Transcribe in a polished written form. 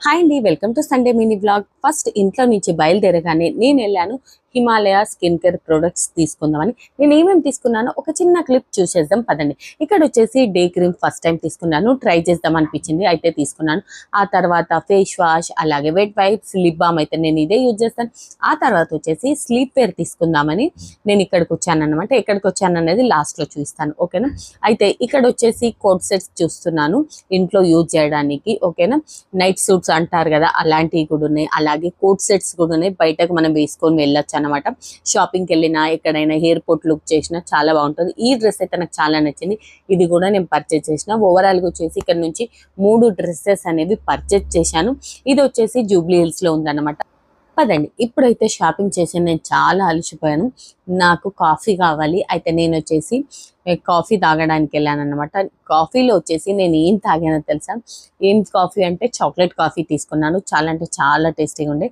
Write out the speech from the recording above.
Hi అండి, welcome to Sunday mini blog. First ఇంట్లో నుంచి బయలుదేరగానే నేను వెళ్ళాను హిమాలయ స్కిన్ కేర్ ప్రొడక్ట్స్ తీసుకుందామని. నేను ఏమేమి తీసుకున్నానో ఒక చిన్న క్లిప్ చూసేద్దాం పదండి. ఇక్కడ వచ్చేసి డే క్రీమ్ ఫస్ట్ టైం తీసుకున్నాను, ట్రై చేద్దాం అనిపించింది అయితే తీసుకున్నాను. ఆ తర్వాత ఫేస్ వాష్, అలాగే వెట్ వైప్స్, లిప్ బామ్ అయితే నేను ఇదే యూజ్ చేస్తాను. ఆ తర్వాత వచ్చేసి స్లీప్ వేర్ తీసుకుందామని నేను ఇక్కడికి వచ్చాను అనమాట. ఎక్కడికి వచ్చాను అనేది లాస్ట్లో చూపిస్తాను, ఓకేనా. అయితే ఇక్కడ వచ్చేసి కోట్ సెట్స్ చూస్తున్నాను ఇంట్లో యూజ్ చేయడానికి, ఓకేనా. నైట్ సూట్స్ అంటారు కదా, అలాంటివి కూడా ఉన్నాయి. అలాగే కోట్ సెట్స్ కూడా ఉన్నాయి, బయటకు మనం వేసుకొని వెళ్ళొచ్చు అనమాట. షాపింగ్కి వెళ్ళినా ఎక్కడైనా ఎయిర్పోర్ట్ లుక్ చేసినా చాలా బాగుంటుంది. ఈ డ్రెస్ అయితే నాకు చాలా నచ్చింది, ఇది కూడా నేను పర్చేజ్ చేసిన. ఓవరాల్గా వచ్చేసి ఇక్కడ నుంచి 3 డ్రెస్సెస్ అనేవి పర్చేజ్ చేశాను. ఇది వచ్చేసి జూబ్లీ హిల్స్ లో ఉందన్నమాట. పదండి, ఇప్పుడైతే షాపింగ్ చేసి నేను చాలా అలసిపోయాను. నాకు కాఫీ కావాలి. అయితే నేను వచ్చేసి కాఫీ తాగడానికి వెళ్ళాను అనమాట. కాఫీలో వచ్చేసి నేను ఏం తాగానో తెలుసా? ఏం కాఫీ అంటే చాక్లెట్ కాఫీ తీసుకున్నాను. చాలా అంటే చాలా టేస్టీగా ఉండే.